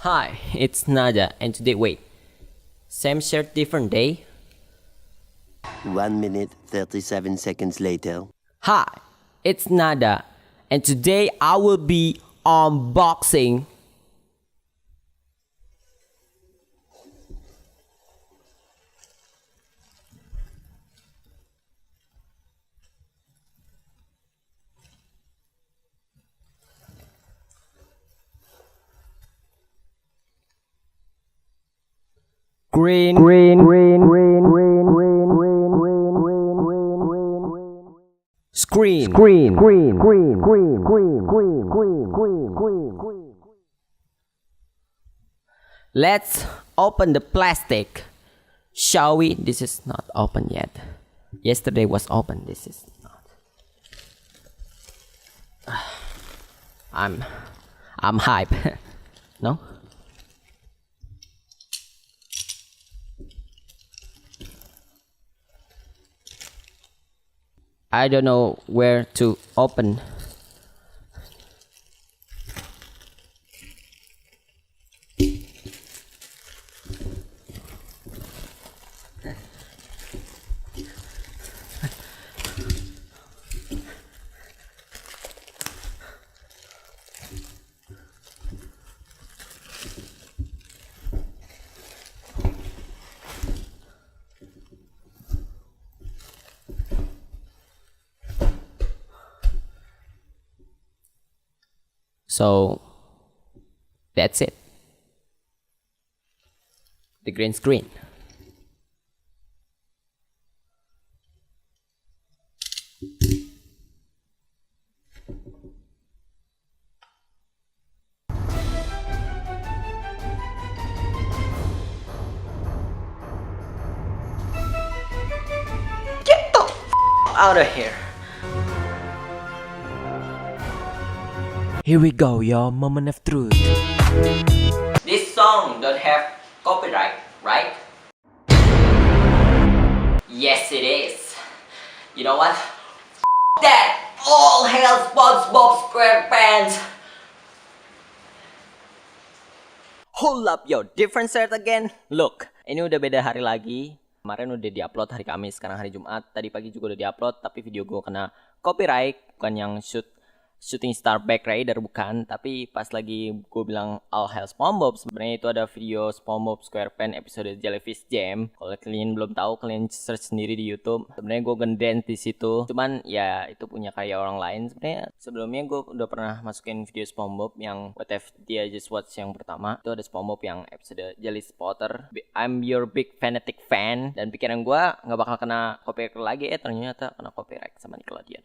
Hi, it's Nada, and today, wait, same shirt, different day? 1 minute, 37 seconds later. Hi, it's Nada, and today I will be unboxing green screen. Let's open the plastic, shall we? This is not open yet. Yesterday was open. This is not. I'm hype. No? I don't know where to open. So that's it. The green screen. Get the out of here. Here we go, your moment of truth. This song don't have copyright, right? Yes, it is. You know what? That! All hail SpongeBob SquarePants! Hold up, yo, different shirt again. Look, ini udah beda hari lagi. Kemarin udah diupload hari Kamis, sekarang hari Jumat. Tadi pagi juga udah diupload, tapi video gue kena copyright. Bukan yang Shooting Star Back Raider, bukan. Tapi pas lagi gue bilang All Hail SpongeBob, sebenarnya itu ada video SpongeBob SquarePants episode Jellyfish Jam. Kalau kalian belum tahu, kalian search sendiri di YouTube. Sebenarnya gue ngedance di situ. Cuman ya itu punya karya orang lain. Sebenarnya sebelumnya gue udah pernah masukin video SpongeBob yang What If Dia Just Watch yang pertama. Itu ada SpongeBob yang episode Jelly Spotter. I'm your big fanatic fan. Dan pikiran gue nggak bakal kena copyright lagi. Ternyata kena copyright sama Nickelodeon.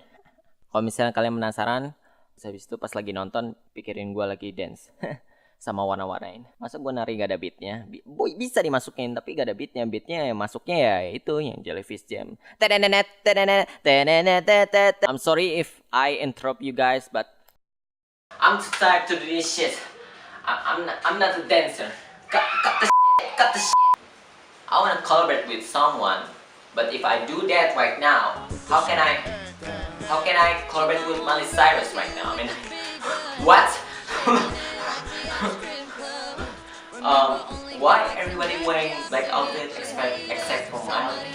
Kalau misalnya kalian penasaran, habis itu pas lagi nonton pikirin gue lagi dance sama warna-warnain. Masa gue nari gak ada beatnya? Bisa dimasukin tapi gak ada beatnya. Beatnya masuknya ya itu yang Jellyfish Jam. I'm sorry if I interrupt you guys, but I'm too tired to do this shit. I'm not a dancer. Cut the shit. I wanna collaborate with someone, but if I do that right now, how can I collaborate with Miley Cyrus right now? I mean, what? Why everybody wearing black outfit except for Miley?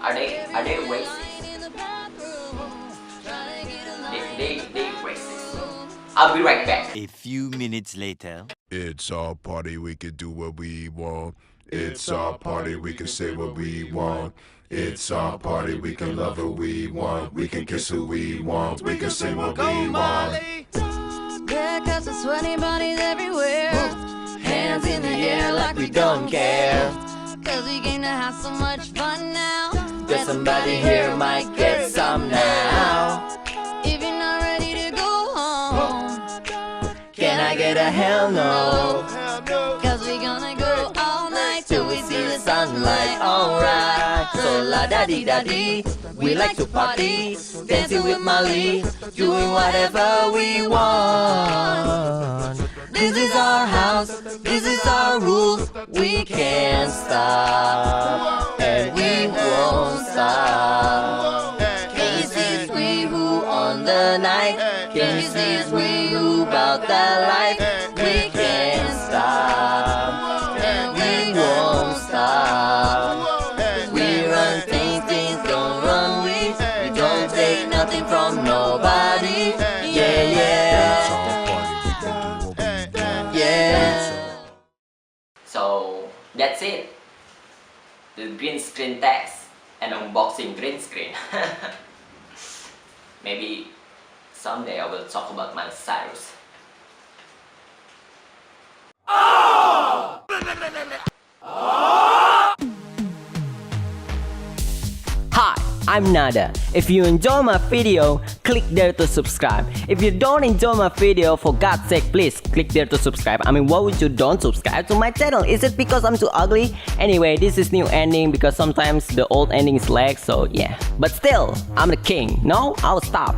Are they racist? They racist. I'll be right back. A few minutes later. It's our party, we can do what we want. It's our party, we can say what we want. It's our party, we can love who we want. We can kiss who we want. We can say what we want. Yeah, cause there's sweaty bodies everywhere. Hands in the air like we don't care. Cause we came to have so much fun now. That somebody here might get some now. If you're not ready to go home, Can I get a hell no? cause we gonna go all night till we see the sunlight. Alright. So la da di da di, we like to party, dancing with Molly, doing whatever we want. This is our house, this is our rules, we can't stop, and we won't stop. Can you see it's we who on the night? Can you see it's we who about that life? We can't it. The green screen test and unboxing green screen. Maybe someday I will talk about my Cyrus. Hi, I'm Nada. If you enjoy my video, click there to subscribe. If you don't enjoy my video, for God's sake, please click there to subscribe. I mean, why would you don't subscribe to my channel? Is it because I'm too ugly? Anyway, this is new ending because sometimes the old endings lag, so yeah. But still, I'm the king. No, I'll stop.